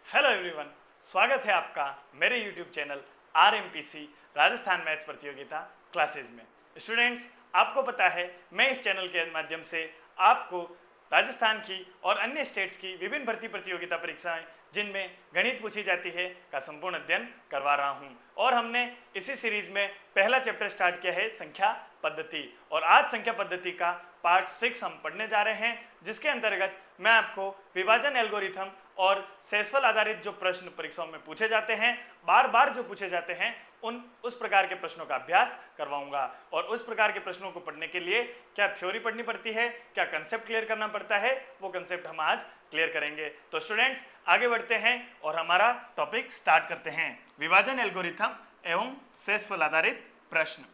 Hello everyone, स्वागत है आपका मेरे YouTube channel RMPC Rajasthan maths प्रतियोगिता क्लासेज में। स्टूडेंट्स, आपको पता है मैं इस चैनल के माध्यम से आपको राजस्थान की और अन्य स्टेट्स की विभिन्न भर्ती प्रतियोगिता परीक्षाएं जिनमें गणित पूछी जाती है का संपूर्ण अध्ययन करवा रहा हूं। और हमने इसी सीरीज में पहला चैप्टर स्टार्ट किया है संख्या पद्धति, और आज संख्या पद्धति का पार्ट 6 हम पढ़ने जा रहे हैं, जिसके अंतर्गत मैं आपको विभाजन एल्गोरिथम और शेषफल आधारित जो प्रश्न परीक्षाओं में पूछे जाते हैं, बार बार जो पूछे जाते हैं, उस प्रकार के प्रश्नों का अभ्यास करवाऊंगा। और उस प्रकार के प्रश्नों को पढ़ने के लिए क्या थ्योरी पढ़नी पड़ती है, क्या कंसेप्ट क्लियर करना पड़ता है, वो कंसेप्ट हम आज क्लियर करेंगे। तो स्टूडेंट्स, आगे बढ़ते हैं और हमारा टॉपिक स्टार्ट करते हैं, विभाजन एल्गोरिथम एवं शेषफल आधारित प्रश्न।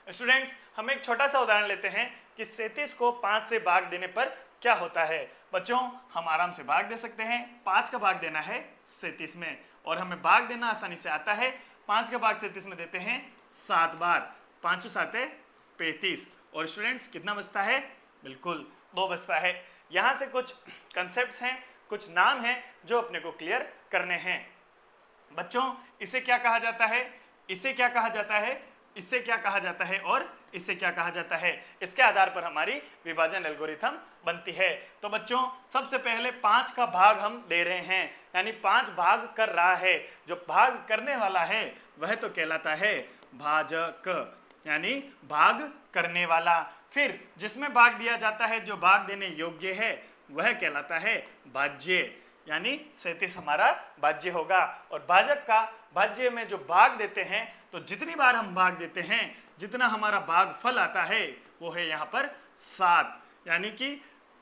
स्टूडेंट्स, हम एक छोटा सा उदाहरण लेते हैं कि 37 को 5 से भाग देने पर क्या होता है। बच्चों, हम आराम से भाग दे सकते हैं। 5 का भाग देना है 37 में, और हमें भाग देना आसानी से आता है। 5 का भाग 37 में देते हैं 7 बार, 5 7 35। और स्टूडेंट्स, कितना बचता है? बिल्कुल 2 बचता है। यहाँ से कुछ कंसेप्ट्स हैं, कुछ नाम हैं जो अपने को क्लियर करने हैं। बच्चों, इसे क्या कहा जाता है, इसे क्या कहा जाता है, इससे क्या कहा जाता है और इससे क्या कहा जाता है, इसके आधार पर हमारी विभाजन एल्गोरिथम बनती है। तो बच्चों, सबसे पहले 5 का भाग हम दे रहे हैं, यानी 5 भाग कर रहा है। जो भाग करने वाला है वह तो कहलाता है भाजक, यानी भाग करने वाला। फिर जिसमें भाग दिया जाता है, जो भाग देने योग्य है, वह कहलाता है भाज्य, यानी 37 हमारा भाज्य होगा। और भाजक का भाज्य में जो भाग देते हैं, तो जितनी बार हम भाग देते हैं, जितना हमारा भागफल आता है, वो है यहाँ पर 7, यानी कि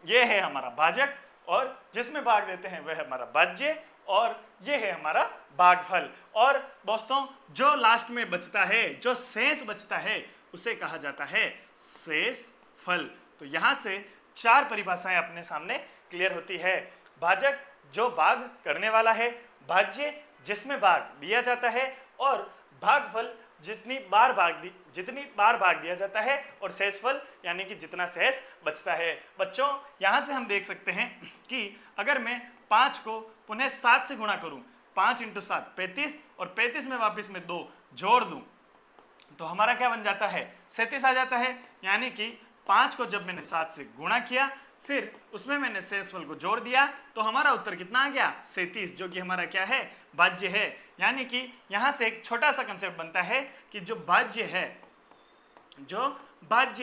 ये है हमारा भाजक, और जिसमें भाग देते हैं वह हमारा भाज्य, और ये है हमारा भागफल। और दोस्तों, जो लास्ट में बचता है, जो शेष बचता है, उसे कहा जाता है शेषफल। तो यहाँ से 4 परिभाषाएं अपने सामने क्लियर होती है। भाजक जो भाग करने वाला है, भाज्य जिसमें भाग दिया जाता है, और भागफल जितनी बार भाग दिया जाता है, और शेषफल यानी कि जितना शेष बचता है। बच्चों, यहाँ से हम देख सकते हैं कि अगर मैं 5 को पुनः 7 से गुणा करूं, 5 × 7 35, और 35 में वापस में 2 जोड़ दूं, तो हमारा क्या बन जाता है? 37 आ जाता है। यानी कि 5 को जब मैंने 7 से गुणा किया, फिर उसमें मैंने शेषफल को जोड़ दिया, तो हमारा उत्तर कितना आ गया? 37, जो कि हमारा क्या है? भाज्य है। यानी कि यहाँ से एक छोटा सा कंसेप्ट बनता है कि जो भाज्य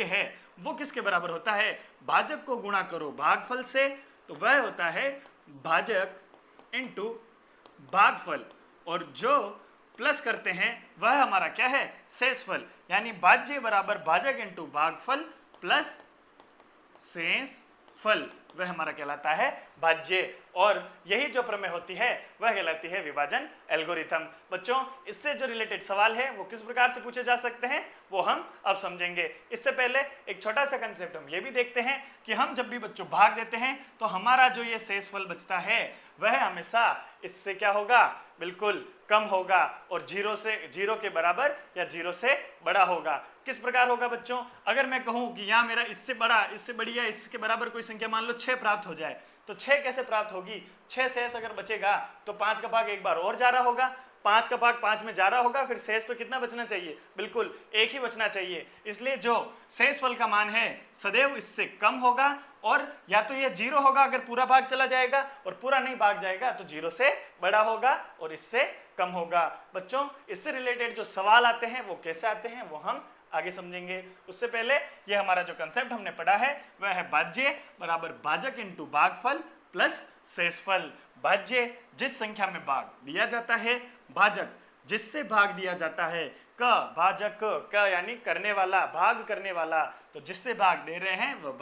है वो किसके बराबर होता है? भाजक को गुणा करो भागफल से, तो वह होता है भाजक इंटू भागफल, और जो प्लस करते हैं वह हमारा क्या है? शेषफल। यानी भाज्य बराबर भाजक इंटू भागफल प्लस शेषफल, वह हमारा कहलाता है भाज्य। और यही जो प्रमेय होती है वह कहलाती है विभाजन एल्गोरिथम। बच्चों, इससे जो रिलेटेड सवाल है वो किस प्रकार से पूछे जा सकते हैं, वो हम अब समझेंगे। इससे पहले एक छोटा सा कंसेप्ट हम ये भी देखते हैं कि हम जब भी बच्चों भाग देते हैं, तो हमारा जो ये शेषफल बचता है वह हमेशा इससे क्या होगा? बिल्कुल कम होगा, और 0 के बराबर या 0 से बड़ा होगा। किस प्रकार होगा बच्चों? अगर मैं कहूं कि यहाँ मेरा इससे बड़ा, इससे बड़ी या इसके बराबर कोई संख्या मान लो 6 प्राप्त हो जाए, तो 6 कैसे प्राप्त होगी? 6 शेष अगर बचेगा तो 5 का भाग एक बार और जा रहा होगा, 5 का भाग 5 में जा रहा होगा, फिर शेष तो कितना बचना चाहिए? बिल्कुल 1 ही बचना चाहिए। इसलिए जो शेषफल का मान है सदैव इससे कम होगा, और या तो ये 0 होगा अगर पूरा भाग चला जाएगा, और पूरा नहीं भाग जाएगा तो 0 से बड़ा होगा और इससे कम होगा। बच्चों, इससे रिलेटेड जो सवाल आते हैं वो कैसे आते हैं वो हम आगे समझेंगे। उससे पहले ये हमारा जो कंसेप्ट हमने पढ़ा है वह है भाज्य बराबर भाजक इंटू भागफल प्लस शेषफल। भाज्य जिस संख्या में भाग दिया जाता है, भाजक जिससे भाग दिया जाता है, क भाजक, क यानी करने वाला, भाग करने वाला, तो जिससे भाग दे रहे हैं वह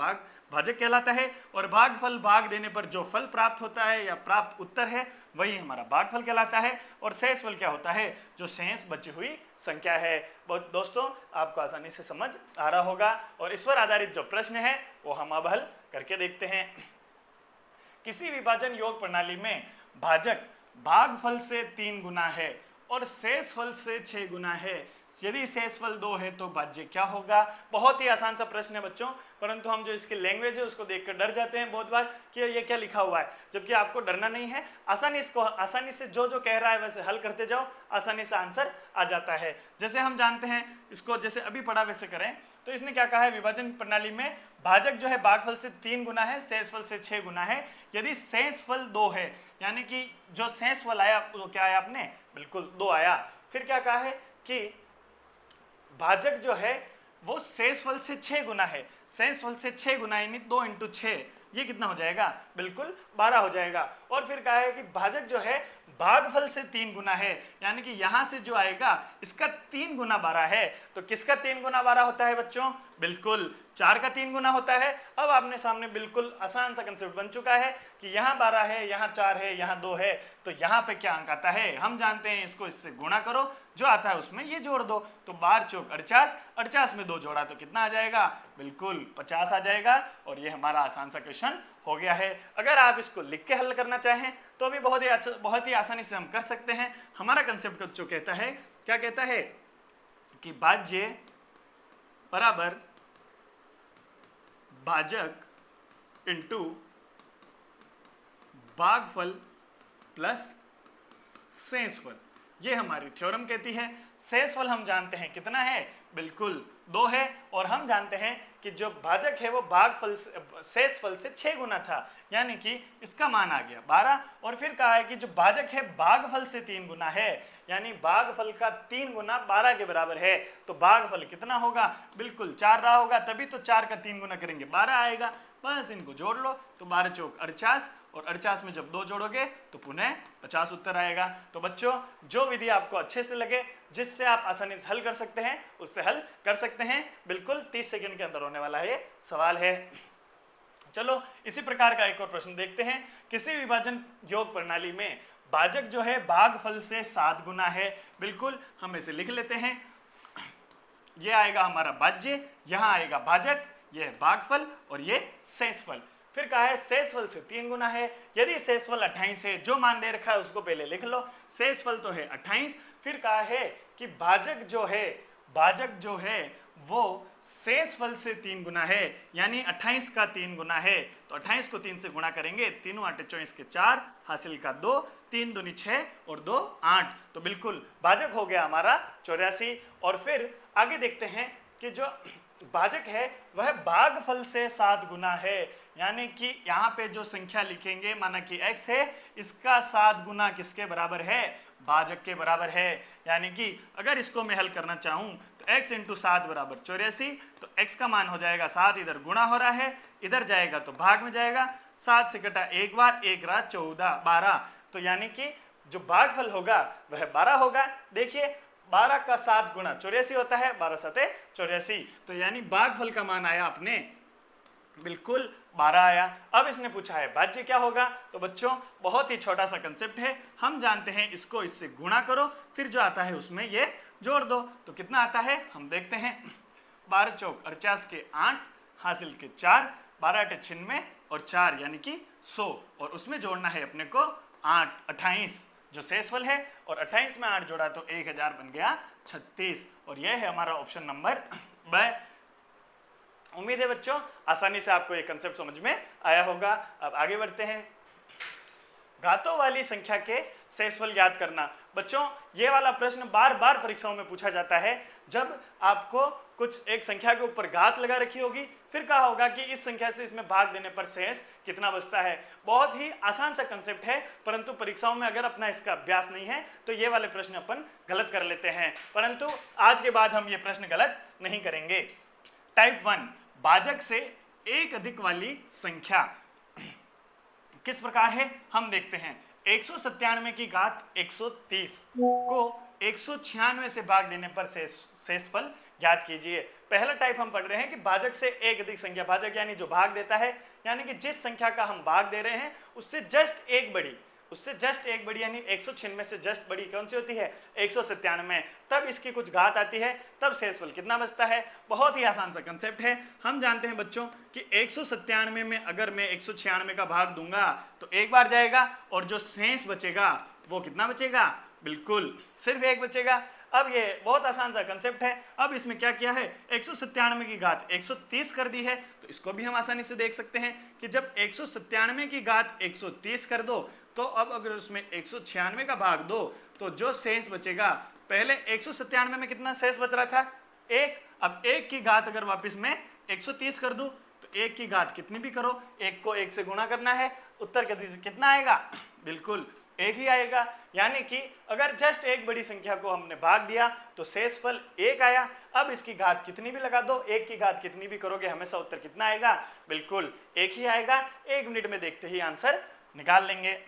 भाजक कहलाता है। और भागफल, भाग देने पर जो फल प्राप्त होता है या प्राप्त उत्तर है, वही हमारा भागफल कहलाता है। और शेषफल क्या होता है? जो शेष बची हुई संख्या है। बहुत दोस्तों, आपको आसानी से समझ आ रहा होगा, और इस पर आधारित जो प्रश्न है वो हम अब हल करके देखते हैं। किसी विभाजन योग प्रणाली में भाजक भागफल से 3 गुना है और शेषफल से 6 गुना है, यदि शेषफल 2 है तो भाज्य क्या होगा। बहुत ही आसान सा प्रश्न है बच्चों, परंतु हम जो इसकी लैंग्वेज है उसको देखकर डर जाते हैं बहुत बार कि ये क्या लिखा हुआ है, जबकि आपको डरना नहीं है। आसानी से जो कह रहा है वैसे हल करते जाओ, आसानी से आंसर आ जाता है। जैसे हम जानते हैं इसको, जैसे अभी पढ़ा वैसे करें। तो इसने क्या कहा है, विभाजन प्रणाली में भाजक जो है भागफल से 3 गुना है, शेषफल से 6 गुना है। यदि शेषफल 2 है, यानी कि जो शेषफल आया वो क्या आया आपने, बिल्कुल 2 आया। फिर क्या कहा है कि भाजक जो है वो शेषफल से 6 गुना है। शेषफल से 6 गुना यानी 2 × 6, ये कितना हो जाएगा, बिल्कुल 12 हो जाएगा। और फिर कहा है कि भाजक जो है भागफल से 3 गुना है, यानी कि यहां से जो आएगा इसका 3 गुना 12 है। तो किसका 3 गुना 12 होता है बच्चों, बिल्कुल 4 का 3 गुना होता है। अब आपने सामने बिल्कुल आसान सा कंसेप्ट बन चुका है कि यहाँ 12 है, यहाँ 4 है, यहाँ 2 है, तो यहाँ पे क्या अंक आता है, हम जानते हैं। इसको इससे गुणा करो, जो आता है उसमें ये जोड़ दो। तो 12 चौक 48, 48 में 2 जोड़ा तो कितना आ जाएगा, बिल्कुल 50 आ जाएगा। और ये हमारा आसान सा क्वेश्चन हो गया है। अगर आप इसको लिख के हल करना चाहें तो भी बहुत ही आसानी से हम कर सकते हैं। हमारा कंसेप्ट जो कहता है, क्या कहता है कि भाज्य बराबर भाजक इंटू भागफल प्लस शेषफल, ये हमारी थ्योरम कहती है। शेषफल हम जानते हैं कितना है, बिल्कुल 2 है। और हम जानते हैं कि जो भाजक है वो भागफल शेषफल से 6 गुना था, यानी कि इसका मान आ गया 12। और फिर कहा है कि जो भाजक है भागफल से 3 गुना है, यानी भागफल का 3 गुना 12 के बराबर है। तो भागफल कितना होगा, बिल्कुल 4 रहा होगा, तभी तो 4 का 3 गुना करेंगे 12 आएगा। बस इनको जोड़ लो तो 12 चौक 48, और 48 में जब 2 जोड़ोगे तो पुनः 50 उत्तर आएगा। तो बच्चों, जो विधि आपको अच्छे से लगे, जिससे आप आसानी से हल कर सकते हैं, उससे हल कर सकते हैं। बिल्कुल 30 सेकंड के अंदर होने वाला ये सवाल है। चलो इसी प्रकार का एक और प्रश्न देखते हैं। किसी विभाजन योग प्रणाली में भाजक जो है भागफल से 7 गुना है। बिल्कुल हम इसे लिख लेते हैं। ये आएगा हमारा भाज्य, यहाँ आएगा भाजक, ये है भागफल और ये शेषफल। फिर कहा है शेषफल से 3 गुना है। यदि शेषफल 28 है, जो मान दे रखा है उसको पहले लिख लो। शेषफल तो है 28। फिर कहा है कि भाजक जो है वो शेषफल से 3 गुना है, यानी 28 का 3 गुना है। तो 28 को 3 से गुणा करेंगे, 3 8 24 के 4, हासिल का 2, 3 दूनी 6 और 2 8। तो बिल्कुल भाजक हो गया हमारा 84। और फिर आगे देखते हैं कि जो भाजक है वह भागफल से 7 गुना है, यानी कि यहाँ पे जो संख्या लिखेंगे, माना कि x है, इसका 7 गुना किसके बराबर है, भाजक के बराबर है। यानी कि अगर इसको मैं हल करना चाहूँ तो x × 7 बराबर 84। तो x का मान हो जाएगा 7, इधर गुणा हो रहा है, इधर जाएगा तो भाग में जाएगा। 7 से कटा एक बार, 1 रहा 14, 12। तो यानी कि जो भागफल होगा वह 12 होगा। देखिए 12 का 7 गुणा 84 होता है, 12 7 84। तो यानी भागफल का मान आया अपने बिल्कुल 12 आया। अब इसने पूछा है भाज्य क्या होगा। तो बच्चों बहुत ही छोटा सा कंसेप्ट है, हम जानते हैं इसको इससे गुणा करो, फिर जो आता है उसमें ये जोड़ दो। तो कितना आता है हम देखते हैं। 12 चौक 48 के 8, हासिल के 4, 12 8 96 और 4 यानी कि 100। और उसमें जोड़ना है अपने को 8 28 जो शेषफल है, और 28 में 8 जोड़ा तो 1000 बन गया 36। और यह है हमारा ऑप्शन नंबर ब। उम्मीद है बच्चों आसानी से आपको ये कंसेप्ट समझ में आया होगा। अब आगे बढ़ते हैं। घातों वाली संख्या के शेषफल याद करना। बच्चों ये वाला प्रश्न बार बार परीक्षाओं में पूछा जाता है। जब आपको कुछ एक संख्या के ऊपर घात लगा रखी होगी, फिर कहा होगा कि इस संख्या से इसमें भाग देने पर शेष कितना बचता है। बहुत ही आसान सा कंसेप्ट है, परंतु परीक्षाओं में अगर अपना इसका अभ्यास नहीं है तो ये वाले प्रश्न अपन गलत कर लेते हैं। परंतु आज के बाद हम ये प्रश्न गलत नहीं करेंगे। टाइप 1 भाजक से एक अधिक वाली संख्या किस प्रकार है हम देखते हैं। 197 की घात 130 को 196 से भाग देने पर शेषफल ज्ञात कीजिए। पहला टाइप हम पढ़ रहे हैं कि भाजक से एक अधिक संख्या। भाजक यानी जो भाग देता है, यानी कि जिस संख्या का हम भाग दे रहे हैं उससे जस्ट एक बड़ी यानी 196 से जस्ट बड़ी कौन सी होती है, 197। तब इसकी कुछ घात आती है, तब शेषफल कितना बचता है। बहुत ही आसान सा कंसेप्ट है। हम जानते हैं बच्चों कि 197 में अगर मैं 196 का भाग दूंगा तो एक बार जाएगा, और जो शेष बचेगा वो कितना बचेगा, बिल्कुल सिर्फ एक बचेगा। अब ये बहुत आसान सा कंसेप्ट है। अब इसमें क्या किया है, 197 की घात 130 कर दी है, तो इसको भी हम आसानी से देख सकते हैं कि जब 197 की घात 130 कर दो तो अब अगर उसमें 196 का भाग दो तो जो शेष बचेगा, पहले 197 में कितना शेष बच रहा था, 1। अब 1 की घात अगर वापस मैं 130 कर दूं तो 1 की घात कितनी भी करो, 1 को 1 से गुणा करना है, उत्तर कितना आएगा, बिल्कुल 1 ही आएगा। यानी कि अगर जस्ट एक बड़ी संख्या को हमने भाग दिया तो शेषफल 1 आया। अब इसकी घात कितनी भी लगा दो, 1 की घात कितनी भी करोगे, हमेशा उत्तर कितना आएगा, बिल्कुल 1 ही आएगा। 1 मिनट में देखते ही आंसर निकाल लेंगे।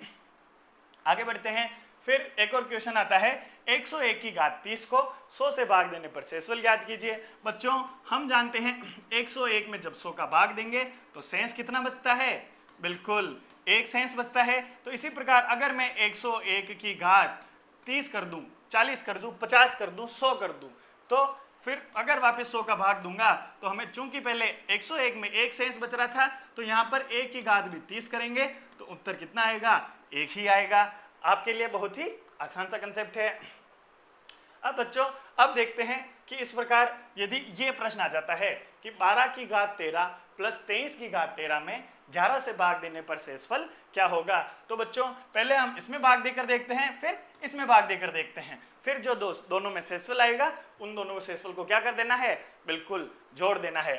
आगे बढ़ते हैं। फिर एक और क्वेश्चन आता है, 101 की घात 30 को 100 से भाग देने पर शेषफल ज्ञात कीजिए। बच्चों हम जानते हैं 101 में जब 100 का भाग देंगे तो शेष कितना बचता है, बिल्कुल 1 शेष बचता है। तो इसी प्रकार अगर मैं 101 की घात 30 कर दूं, 40 कर दूं, 50 कर दूं, 100 कर दूं, तो फिर अगर वापस 100 का भाग दूंगा तो हमें चूंकि पहले 101 में 1 शेष बच रहा था तो यहाँ पर 1 की घात भी 30 करेंगे तो उत्तर कितना आएगा, 1 ही आएगा। आपके लिए बहुत ही आसान सा कंसेप्ट है। अब बच्चों अब देखते हैं कि इस प्रकार यदि ये प्रश्न आ जाता है कि 12 की घात 13 प्लस 23 की घात 13 में 11 से भाग देने पर शेषफल क्या होगा। तो बच्चों पहले हम इसमें भाग देकर देखते हैं, फिर इसमें भाग देकर देखते हैं, फिर जो दोनों में शेषफल आएगा उन दोनों शेषफल को क्या कर देना है, बिल्कुल जोड़ देना है।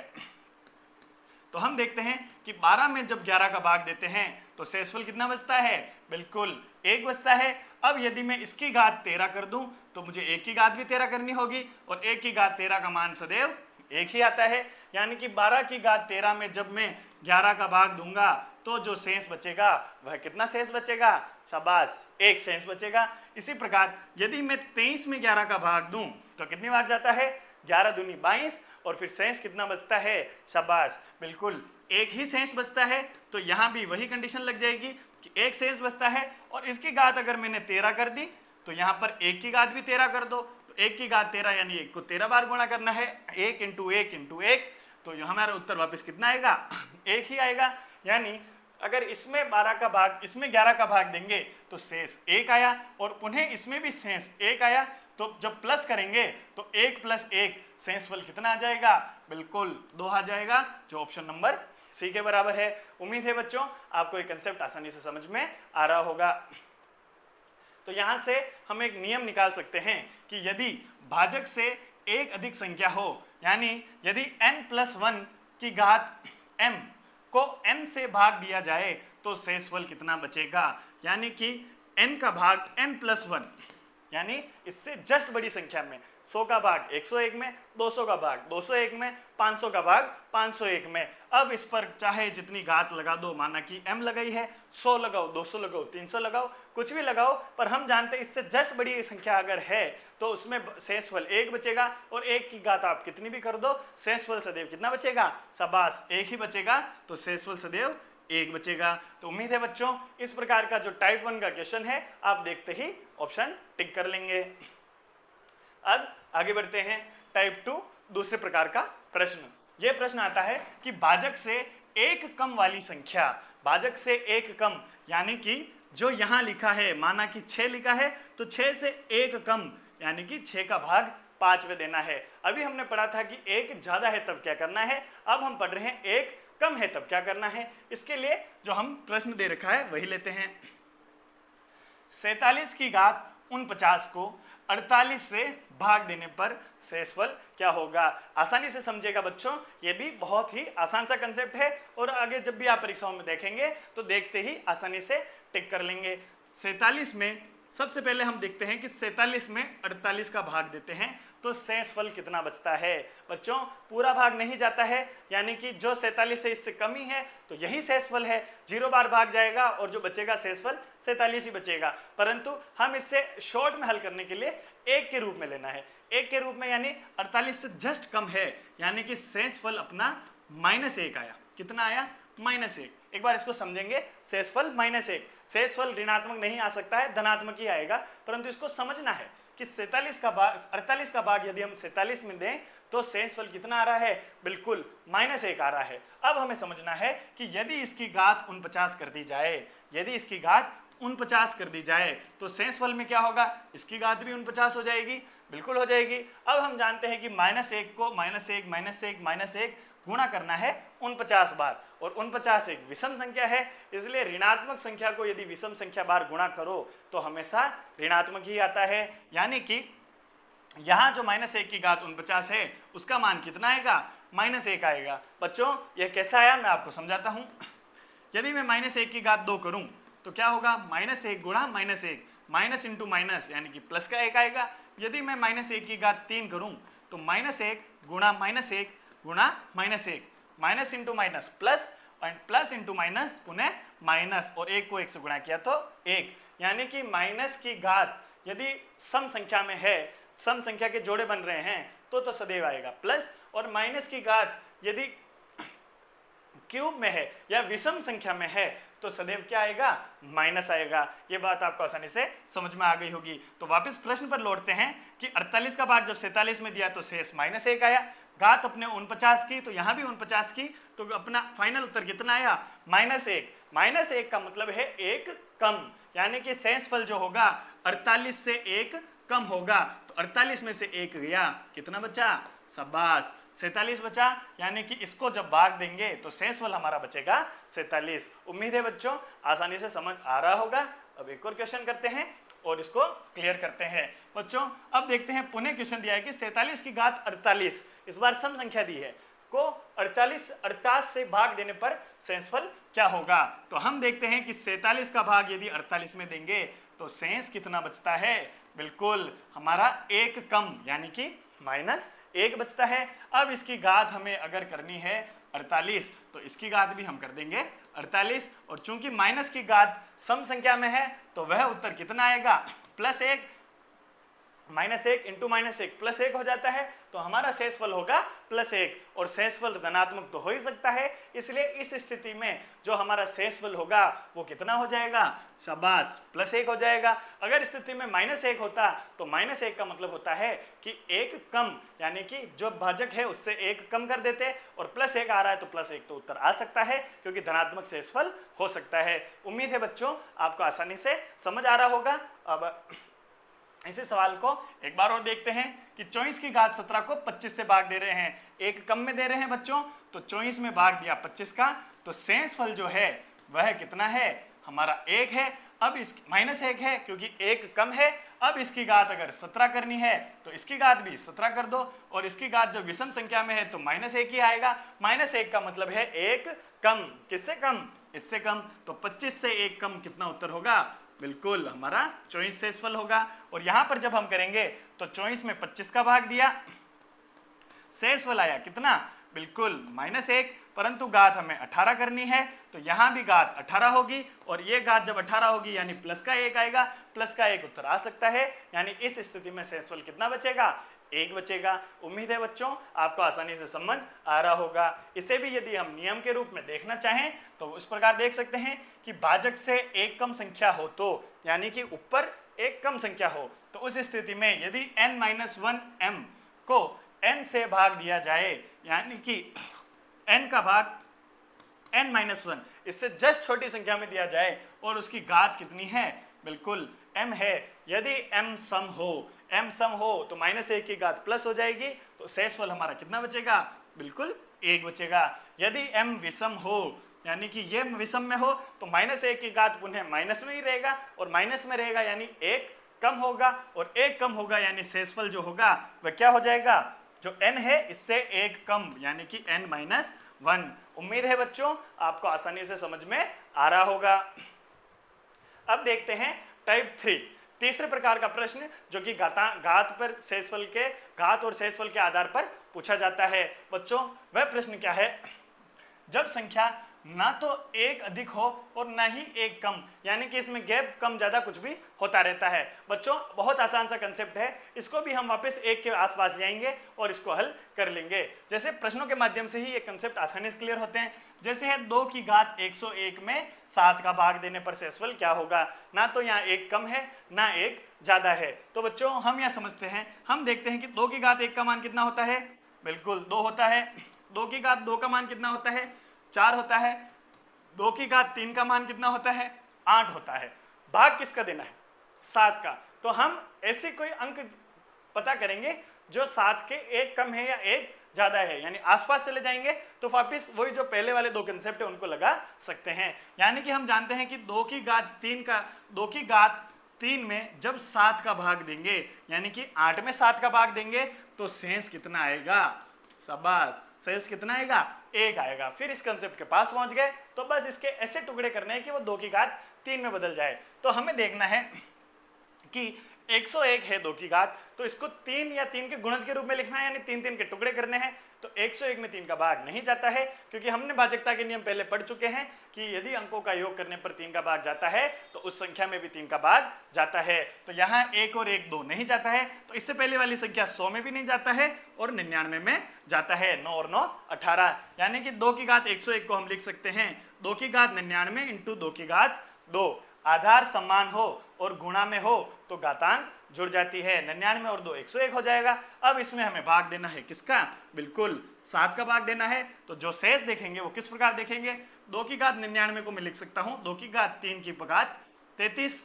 तो हम देखते हैं कि 12 में जब 11 का भाग देते हैं तो शेषफल कितना बचता है, बिल्कुल 1 बचता है। अब यदि मैं इसकी घात 13 कर दूं तो मुझे 1 की घात भी 13 करनी होगी और 1 की घात 13 का मान सदैव 1 ही आता है। यानी कि 12 की घात 13 में जब मैं 11 का भाग दूंगा तो जो शेष बचेगा वह कितना शेष बचेगा, शाबाश 1 शेष बचेगा। इसी प्रकार यदि मैं 23 में 11 का भाग दूं तो कितनी बार जाता है, 11 दूनी 22 और फिर शेष कितना बचता है, शाबाश बिल्कुल 1 ही शेष बचता है। तो यहाँ भी वही कंडीशन लग जाएगी कि 1 शेष बचता है और इसकी घात अगर मैंने 13 कर दी तो यहाँ पर 1 की घात भी 13 कर दो, तो 1 की घात 13 यानी 1 को 13 बार गुणा करना है, 1 इंटू 1 इंटू 1, तो हमारा उत्तर वापस कितना आएगा, 1 ही आएगा। यानी अगर इसमें 12 का भाग इसमें 11 का भाग देंगे तो शेष 1 आया और पुनः इसमें भी शेष 1 आया, तो जब प्लस करेंगे तो 1 प्लस 1 शेषफल कितना आ जाएगा, बिल्कुल 2 आ जाएगा, जो ऑप्शन नंबर सी के बराबर है। उम्मीद है बच्चों आपको ये कंसेप्ट आसानी से समझ में आ रहा होगा। तो यहाँ से हम एक नियम निकाल सकते हैं कि यदि भाजक से एक अधिक संख्या हो, यानी यदि n+1 की घात m को n से भाग दिया जाए तो शेषफल कितना बचेगा। यानी कि n का भाग n+1 यानी इससे जस्ट बड़ी संख्या में 100 का भाग 101 में, 200 का भाग 201 में, 500 का भाग 501 में। अब इस पर चाहे जितनी घात लगा दो, माना कि m लगाई है, 100 लगाओ, 200 लगाओ, 300 लगाओ, कुछ भी लगाओ, पर हम जानते हैं इससे जस्ट बड़ी संख्या अगर है तो उसमें शेषफल 1 बचेगा और 1 की घात आप कितनी भी कर दो, शेषफल सदैव कितना बचेगा, शाबाश 1 ही बचेगा, तो शेषफल सदैव 1 बचेगा। तो उम्मीद है बच्चों इस प्रकार का जो टाइप 1 का क्वेश्चन है आप देखते ही ऑप्शन टिक कर लेंगे। अब आगे बढ़ते हैं टाइप 2 दूसरे प्रकार का प्रश्न। यह प्रश्न आता है कि भाजक से एक कम वाली संख्या, भाजक से एक कम यानी कि जो यहां लिखा है, माना कि 6 लिखा है तो 6 से एक कम यानी कि 6 का भाग 5 में देना है। अभी हमने पढ़ा था कि 1 ज्यादा है तब क्या करना है, अब हम पढ़ रहे हैं 1 कम है तब क्या करना है। इसके लिए जो हम प्रश्न दे रखा है वही लेते हैं। 47 की घात 49 को 48 से भाग देने पर शेषफल क्या होगा। आसानी से समझेगा बच्चों, ये भी बहुत ही आसान सा कंसेप्ट है और आगे जब भी आप परीक्षाओं में देखेंगे तो देखते ही आसानी से टिक कर लेंगे। 47 में सबसे पहले हम देखते हैं कि 47 में 48 का भाग देते हैं तो शेषफल कितना बचता है। बच्चों पूरा भाग नहीं जाता है, यानी कि जो 47 है इससे कम ही है तो यही शेषफल है, 0 बार भाग जाएगा और जो बचेगा शेषफल 47 ही बचेगा। परंतु हम इससे शॉर्ट में हल करने के लिए 1 के रूप में लेना है, 1 के रूप में यानी 48 से जस्ट कम है, यानी कि शेषफल अपना -1 आया। कितना आया, -1। एक बार इसको समझेंगे, शेषफल -1, शेषफल ऋणात्मक नहीं आ सकता है, धनात्मक ही आएगा, परंतु इसको समझना है कि 47 का भाग 48 का भाग यदि हम 47 में दें तो शेषफल कितना आ रहा है, बिल्कुल -1 आ रहा है। अब हमें समझना है कि यदि इसकी घात 49 कर दी जाए, यदि इसकी घात 49 कर दी जाए तो शेषफल में क्या होगा, इसकी घात भी 49 हो जाएगी। बिल्कुल हो जाएगी। अब हम जानते हैं कि -1 को -1 गुणा करना है 49 बार, और 49 एक विषम संख्या है, इसलिए ऋणात्मक संख्या को यदि विषम संख्या बार गुणा करो तो हमेशा ऋणात्मक ही आता है। यानी कि यहाँ जो -1 की घात 49 है उसका मान कितना आएगा, -1 आएगा। बच्चों यह कैसा आया मैं आपको समझाता हूँ। यदि मैं -1 की घात 2 करूँ तो क्या होगा, -1 गुणा -1, माइनस इंटू माइनस यानी कि प्लस का 1 आएगा। यदि मैं -1 की घात 3 करूँ तो -1 गुणा -1 गुणा -1, माइनस इंटू माइनस प्लस, और प्लस इंटू माइनस पुनः माइनस, और 1 को 1 से गुणा किया तो 1। यानी कि माइनस की घात यदि सम संख्या में है, सम संख्या के जोड़े बन रहे हैं तो सदैव आएगा प्लस, और माइनस की घात यदि क्यूब में है या विषम संख्या में है तो सदैव क्या आएगा, माइनस आएगा। ये बात आपको आसानी से समझ में आ गई होगी। तो वापस प्रश्न पर लौटते हैं कि 48 का भाग जब 47 में दिया तो शेष -1 आया, घात अपने 49 की तो यहाँ भी 49 की, तो अपना फाइनल उत्तर कितना आया, -1। -1 का मतलब है एक कम, यानी कि शेषफल जो होगा 48 से एक कम होगा। तो 48 में से 1 गया, कितना बचा, शाबाश 47 बचा। यानी कि इसको जब भाग देंगे तो शेषफल हमारा बचेगा 47। उम्मीद है बच्चों आसानी से समझ आ रहा होगा। अब एक और क्वेश्चन करते हैं और इसको क्लियर करते हैं। बच्चों अब देखते हैं, पुनः क्वेश्चन दिया है कि 47 की घात 48, इस बार सम संख्या दी है, को 48 से भाग देने पर शेषफल क्या होगा। तो हम देखते हैं कि 47 का भाग यदि 48 में देंगे तो शेष कितना बचता है, बिल्कुल हमारा एक कम, यानी कि -1 बचता है। अब इसकी घात हमें अगर करनी है 48 तो इसकी घात भी हम कर देंगे 48, और चूंकि माइनस की घात सम संख्या में है तो वह उत्तर कितना आएगा, +1, -1 इंटू -1 +1 हो जाता है। तो हमारा शेषफल होगा +1, और शेषफल धनात्मक तो हो ही सकता है, इसलिए इस स्थिति में जो हमारा शेषफल होगा वो कितना हो जाएगा, शाबाश +1 हो जाएगा। अगर स्थिति में -1 होता तो -1 का मतलब होता है कि एक कम, यानी कि जो भाजक है उससे एक कम कर देते, और +1 आ रहा है तो +1 तो उत्तर आ सकता है, क्योंकि धनात्मक शेषफल हो सकता है। उम्मीद है बच्चों आपको आसानी से समझ आ रहा होगा। अब इसी सवाल को एक बार और देखते हैं कि 24 की घात 17 को 25 से भाग दे रहे हैं, एक कम में दे रहे हैं बच्चों, तो 24 में भाग दिया 25 का, तो शेषफल जो है वह कितना है, हमारा 1 है। अब इस -1 है क्योंकि एक कम है। अब इसकी घात अगर 17 करनी है तो इसकी घात भी 17 कर दो, और इसकी घात जब विषम संख्या में है तो -1 ही आएगा। -1 का मतलब है एक कम, किससे कम, इससे कम। तो 25 से एक कम कितना उत्तर होगा, बिल्कुल हमारा 24 शेषफल होगा। और यहां पर जब हम करेंगे तो 24 में 25 का भाग दिया, शेषफल आया कितना, बिल्कुल -1, परंतु घात हमें 18 करनी है तो यहां भी घात 18 होगी, और ये घात जब 18 होगी यानी प्लस का 1 आएगा, प्लस का 1 उत्तर आ सकता है। यानी इस स्थिति में शेषफल कितना बचेगा, 1 बचेगा। उम्मीद है बच्चों आपको आसानी से समझ आ रहा होगा। इसे भी यदि हम नियम के रूप में देखना चाहें तो इस प्रकार देख सकते हैं कि भाजक से एक कम संख्या हो तो, यानी कि ऊपर एक कम संख्या हो, तो उस स्थिति में यदि n-1 m को n से भाग दिया जाए, यानी कि n का भाग n-1 इससे जस्ट छोटी संख्या में दिया जाए, और उसकी घात कितनी है, बिल्कुल m है। यदि m सम हो तो -1 की घात प्लस हो जाएगी, तो शेषफल हमारा कितना बचेगा, बिल्कुल 1 बचेगा। यदि m विषम हो, यानी कि ये विषम में हो, तो -1 की घात पुनः माइनस में ही रहेगा, और माइनस में रहेगा यानी 1 कम होगा, और 1 कम होगा यानी शेषफल जो होगा वह क्या हो जाएगा, जो n है इससे 1 कम, यानी कि n-1। उम्मीद है बच्चों आपको आसानी से समझ में आ रहा होगा। अब देखते हैं टाइप 3, तीसरे प्रकार का प्रश्न, जो कि घात पर शेषफल के, घात और शेषफल के आधार पर पूछा जाता है। बच्चों वह प्रश्न क्या है, जब संख्या ना तो एक अधिक हो और ना ही एक कम, यानी कि इसमें गैप कम ज्यादा कुछ भी होता रहता है। बच्चों बहुत आसान सा कंसेप्ट है, इसको भी हम वापस 1 के आसपास ले आएंगे और इसको हल कर लेंगे। जैसे प्रश्नों के माध्यम से ही ये कंसेप्ट आसानी से क्लियर होते हैं। जैसे है 2 की घात 101 में 7 का भाग देने पर शेषफल क्या होगा, ना तो यहाँ एक कम है ना एक ज्यादा है। तो बच्चों हम यह समझते हैं, हम देखते हैं कि 2 की घात 1 का मान कितना होता है, बिल्कुल 2 होता है। 2 की घात 2 का मान कितना होता है, 4 होता है। 2 की घात 3 का मान कितना होता है, 8 होता है। भाग किसका देना है, 7 का। तो हम ऐसे कोई अंक पता करेंगे जो 7 के एक कम है या एक ज्यादा है, यानी आसपास चले जाएंगे तो वापस वही जो पहले वाले दो कंसेप्ट है उनको लगा सकते हैं। यानी कि हम जानते हैं कि 2 की घात 3 में जब 7 का भाग देंगे, यानी कि 8 में 7 का भाग देंगे तो शेष कितना आएगा? शाबाश, शेष कितना आएगा? 1 आएगा। फिर इस कंसेप्ट के पास पहुंच गए तो बस इसके ऐसे टुकड़े करने हैं कि वो 2 की घात 3 में बदल जाए। तो हमें देखना है कि 101 है 2 की घात, तो इसको 3 या 3 के गुणज के रूप में लिखना है, यानी 3 के टुकड़े करने हैं। तो 101 में 3 का भाग नहीं जाता है, क्योंकि हमने भाजकता के नियम पहले पढ़ चुके हैं कि यदि अंकों का योग करने पर 3 का भाग जाता है तो उस संख्या में भी 3 का भाग जाता है। तो यहाँ 1 और 1 2 नहीं जाता है, तो इससे पहले वाली संख्या 100 में भी नहीं जाता है और 99 में जाता है। 9 और 9 18, यानी कि 2 की घात 101 को हम लिख सकते हैं 2 की घात 99 इंटू 2 की घात 2। आधार समान हो और गुणा में हो तो घातांक जुड़ जाती है। 99 और 2 101 हो जाएगा। अब इसमें हमें भाग देना है किसका? बिल्कुल 7 का भाग देना है। तो जो शेष देखेंगे वो किस प्रकार देखेंगे? 2 की घात 99 को मैं लिख सकता हूं 2 की घात 3 की घात 33,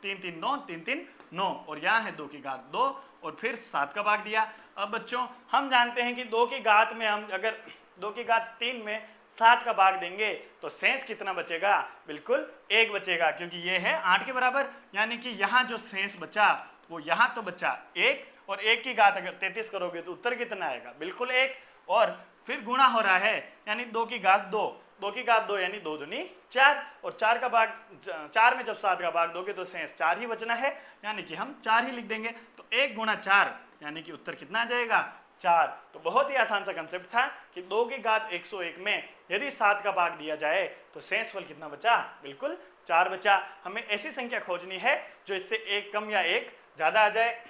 3 3 9, 3 3 9, और यहाँ है 2 की घात 2 और फिर 7 का भाग दिया। अब बच्चों हम जानते हैं कि 2 की घात में हम अगर 2 की घात 3 में 7 का भाग देंगे तो शेष कितना बचेगा? बिल्कुल 1 बचेगा, क्योंकि ये है 8 के बराबर। यानी कि यहाँ जो शेष बचा वो यहाँ तो बचा 1, और 1 की घात अगर 33 करोगे तो उत्तर कितना आएगा? बिल्कुल 1। और फिर गुणा हो रहा है, यानी 2 की घात 2, 2 की घात 2 यानी 2 दूनी 4, और 4 का भाग 4 में जब 7 का भाग दोगे तो शेष 4 ही बचना है, यानी कि हम 4 ही लिख देंगे। तो 1 गुणा 4 यानी कि उत्तर कितना आ जाएगा? 4। तो बहुत ही आसान सा कंसेप्ट था कि 2 की घात 101 में यदि 7 का भाग दिया जाए तो शेषफल कितना बचा? बिल्कुल 4 बचा। हमें ऐसी संख्या खोजनी है जो इससे 1 कम या 1 ज्यादा आ जाए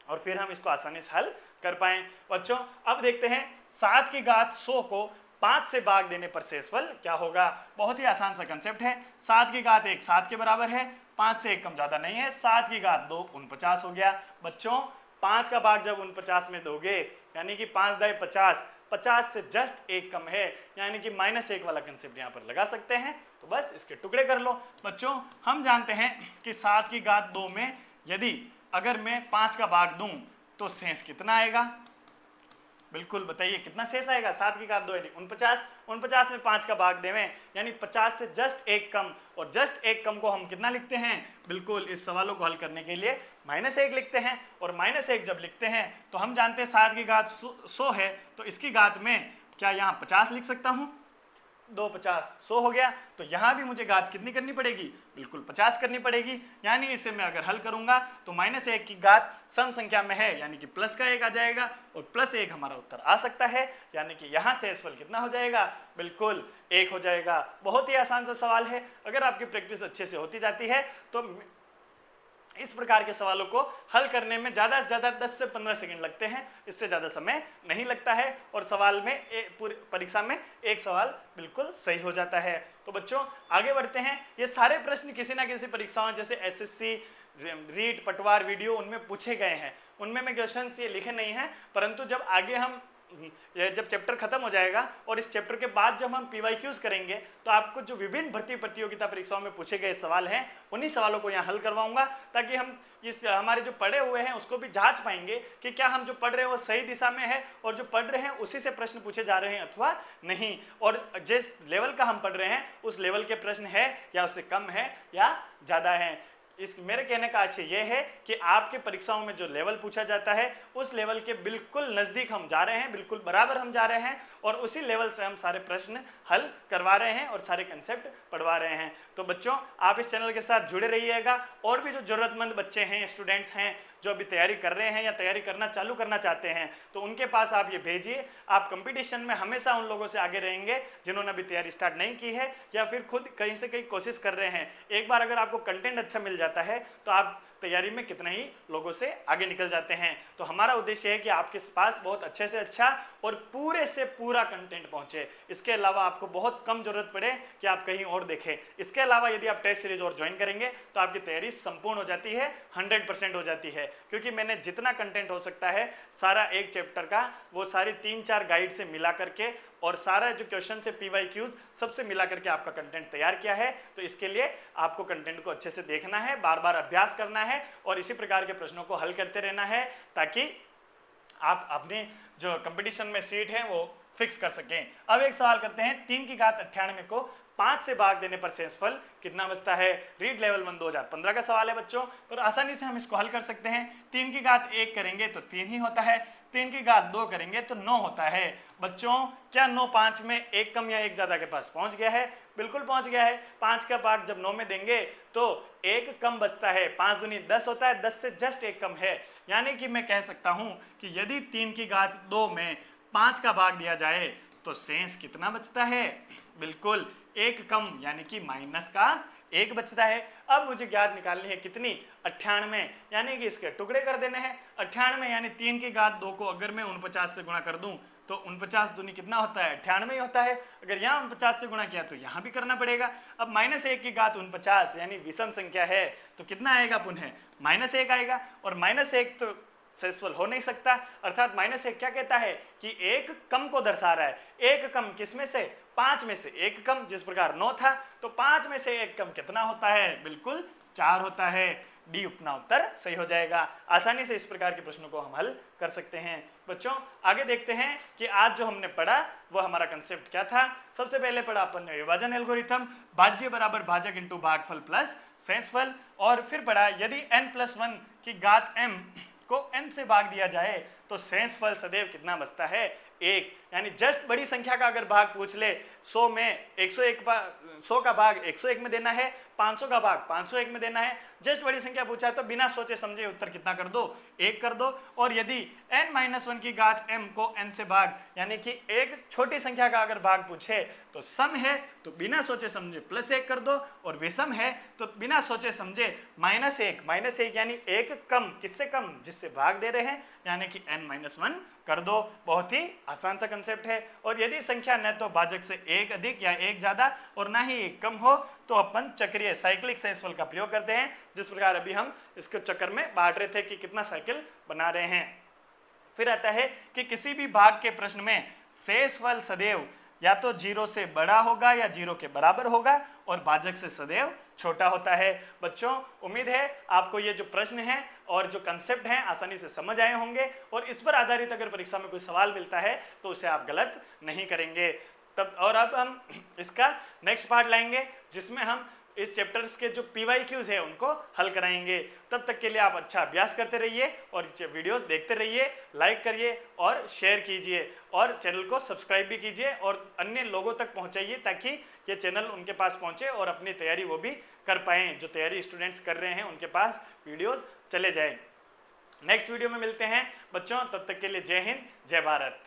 और फिर हम इसको आसानी से हल कर पाएं। बच्चों अब देखते हैं 7 की घात 100 को 5 से भाग देने पर शेषफल क्या होगा? बहुत ही आसान सा कंसेप्ट है। 7 की घात 1 7 के बराबर है, 5 से 1 कम ज्यादा नहीं है। 7 की घात 2 49 हो गया। बच्चों 5 का भाग जब 49 में दोगे, यानी कि 5 दाई 50, 50 से जस्ट 1 कम है, यानी कि -1 वाला कंसेप्ट यहाँ पर लगा सकते हैं। तो बस इसके टुकड़े कर लो। बच्चों हम जानते हैं कि 7 की घात 2 में यदि अगर मैं 5 का भाग दूं तो शेष कितना आएगा? बिल्कुल बताइए कितना शेष आएगा? 7 की घात 2 यानी 49, 49 में 5 का भाग देवें यानी 50 से जस्ट 1 कम, और जस्ट 1 कम को हम कितना लिखते हैं? बिल्कुल इस सवालों को हल करने के लिए -1 लिखते हैं। और -1 जब लिखते हैं तो हम जानते हैं 7 की घात 100 है, तो इसकी घात में क्या यहाँ 50 लिख सकता हूँ? 2 50 100 हो गया। तो यहाँ भी मुझे घात कितनी करनी पड़ेगी? बिल्कुल 50 करनी पड़ेगी। यानी इसे मैं अगर हल करूंगा तो -1 की घात सम संख्या में है, यानी कि प्लस का 1 आ जाएगा और +1 हमारा उत्तर आ सकता है, यानी कि यहाँ शेषफल कितना हो जाएगा? बिल्कुल 1 हो जाएगा। बहुत ही आसान सा सवाल है। अगर आपकी प्रैक्टिस अच्छे से होती जाती है तो इस प्रकार के सवालों को हल करने में ज़्यादा से ज़्यादा 10 से 15 सेकंड लगते हैं, इससे ज़्यादा समय नहीं लगता है और सवाल में पूरी परीक्षा में एक सवाल बिल्कुल सही हो जाता है। तो बच्चों आगे बढ़ते हैं। ये सारे प्रश्न किसी ना किसी परीक्षाओं जैसे SSC, रीट, पटवार, वीडियो उनमें पूछे गए हैं। उनमें मैं क्वेश्चंस ये लिखे नहीं हैं, परंतु जब आगे हम जब चैप्टर खत्म हो जाएगा और इस चैप्टर के बाद जब हम PYQs करेंगे तो आपको जो विभिन्न भर्ती प्रतियोगिता परीक्षाओं में पूछे गए सवाल हैं उन्हीं सवालों को यहाँ हल करवाऊंगा, ताकि हम इस हमारे जो पढ़े हुए हैं उसको भी जांच पाएंगे कि क्या हम जो पढ़ रहे हैं वो सही दिशा में है और जो पढ़ रहे हैं उसी से प्रश्न पूछे जा रहे हैं अथवा नहीं, और जिस लेवल का हम पढ़ रहे हैं उस लेवल के प्रश्न है या उससे कम है या ज़्यादा है। इस मेरे कहने का आशय यह है कि आपके परीक्षाओं में जो लेवल पूछा जाता है उस लेवल के बिल्कुल नज़दीक हम जा रहे हैं, बिल्कुल बराबर हम जा रहे हैं और उसी लेवल से हम सारे प्रश्न हल करवा रहे हैं और सारे कंसेप्ट पढ़वा रहे हैं। तो बच्चों आप इस चैनल के साथ जुड़े रहिएगा। और भी जो ज़रूरतमंद बच्चे हैं, स्टूडेंट्स हैं जो अभी तैयारी कर रहे हैं या तैयारी करना चालू करना चाहते हैं, तो उनके पास आप ये भेजिए। आप कंपटीशन में हमेशा उन लोगों से आगे रहेंगे जिन्होंने अभी तैयारी स्टार्ट नहीं की है या फिर खुद कहीं से कहीं कोशिश कर रहे हैं। एक बार अगर आपको कंटेंट अच्छा मिल जाता है तो आप तैयारी में कितने ही लोगों से आगे निकल जाते हैं। तो हमारा उद्देश्य है कि आपके पास बहुत अच्छे से अच्छा और पूरे से पूरा कंटेंट पहुंचे। इसके अलावा आपको बहुत कम जरूरत पड़े कि आप कहीं और देखें। इसके अलावा यदि आप टेस्ट सीरीज और ज्वाइन करेंगे तो आपकी तैयारी संपूर्ण हो जाती है, 100% हो जाती है, क्योंकि मैंने जितना कंटेंट हो सकता है सारा एक चैप्टर का वो सारी 3-4 गाइड से मिला करके और सारा जो क्वेश्चन से PYQs सबसे मिला करके आपका कंटेंट तैयार किया है। तो इसके लिए आपको कंटेंट को अच्छे से देखना है, बार बार अभ्यास करना है और इसी प्रकार के प्रश्नों को हल करते रहना है ताकि आप अपने जो कंपटीशन में सीट है वो फिक्स कर सकें। अब एक सवाल करते हैं, 3 की घात 98 को 5 से भाग देने पर शेषफल कितना बचता है। रीड लेवल 1 2015 का सवाल है बच्चों, पर आसानी से हम इसको हल कर सकते हैं। 3 की घात 1 करेंगे तो 3 ही होता है, 3 की घात 2 करेंगे तो 9 होता है। बच्चों क्या 9 5 में एक कम या एक ज्यादा के पास पहुंच गया है? बिल्कुल पहुंच गया है। 5 का भाग जब 9 में देंगे तो एक कम बचता है, 5 दूनी 10 होता है, 10 से जस्ट एक कम है। यानी कि मैं कह सकता हूं कि यदि 3 की घात 2 में 5 का भाग दिया जाए तो शेष कितना बचता है? बिल्कुल एक कम, यानी कि माइनस का 1 बचता है। अब मुझे ज्ञात निकालनी है कितनी? 98, यानी कि इसके टुकड़े कर देने हैं। 98 यानी 3 की घात 2 को अगर मैं 49 से गुणा कर दूं तो 49 दूनी कितना होता है? 98 ही होता है। अगर यहाँ 49 से गुणा किया तो यहाँ भी करना पड़ेगा। अब -1 की घात 49 यानी विषम संख्या है तो कितना आएगा? पुनः -1 आएगा, और -1 तो शेषफल हो नहीं सकता। अर्थात -1 क्या कहता है कि एक कम को दर्शा रहा है। एक कम किसमें से? 5 में से एक कम। जिस प्रकार 9 था तो 5 में से एक कम कितना होता है? बिल्कुल 4 होता है। डी अपना उत्तर सही हो जाएगा। आसानी से इस प्रकार के प्रश्नों को हम हल कर सकते हैं। बच्चों आगे देखते हैं कि आज जो हमने पढ़ा वो हमारा कंसेप्ट क्या था। सबसे पहले पढ़ा अपन ने विभाजन एल्गोरिथम, भाज्य बराबर भाजक इंटू भागफल प्लस शेषफल, और फिर पढ़ा यदि n+1 की घात m को n से भाग दिया जाए तो शेषफल सदैव कितना बचता है? 1। यानी जस्ट बड़ी संख्या का अगर भाग पूछ ले, 100 में 100 का भाग 101 में देना है, 500 का भाग 501 में देना है। जस्ट बड़ी संख्या पूछा तो बिना सोचे समझे उत्तर कितना कर दो? 1 कर दो। और यदि n-1 की घात m को n से भाग, यानी कि एक छोटी संख्या का अगर भाग पूछे तो सम है तो बिना सोचे समझे +1 कर दो, और विषम है तो बिना सोचे समझे -1 यानी एक कम। किससे कम? जिससे भाग दे रहे हैं, यानी कि n-1 कर दो। बहुत ही आसान सा कंसेप्ट है। और यदि संख्या न तो भाजक से एक अधिक या एक ज्यादा और ना ही एक कम हो तो अपन चक्रीय साइक्लिक शेषफल का प्रयोग करते हैं। जिस प्रकार अभी हम इसके चक्कर में बांट रहे थे कि कितना साइकिल बना रहे हैं। फिर आता है कि किसी भी भाग के प्रश्न में शेषफल सदैव या तो 0 से बड़ा होगा या 0 के बराबर होगा, और भाजक से सदैव छोटा होता है। बच्चों उम्मीद है आपको ये जो प्रश्न है और जो कंसेप्ट हैं आसानी से समझ आए होंगे, और इस पर आधारित अगर परीक्षा में कोई सवाल मिलता है तो उसे आप गलत नहीं करेंगे। तब और अब हम इसका नेक्स्ट पार्ट लाएंगे जिसमें हम इस चैप्टर्स के जो PYQs है उनको हल कराएंगे। तब तक के लिए आप अच्छा अभ्यास करते रहिए और वीडियोस देखते रहिए, लाइक करिए और शेयर कीजिए, और चैनल को सब्सक्राइब भी कीजिए और अन्य लोगों तक पहुंचाइए ताकि ये चैनल उनके पास पहुंचे और अपनी तैयारी वो भी कर पाएँ। जो तैयारी स्टूडेंट्स कर रहे हैं उनके पास वीडियोज़ चले जाएँ। नेक्स्ट वीडियो में मिलते हैं बच्चों, तब तक के लिए जय हिंद, जय भारत।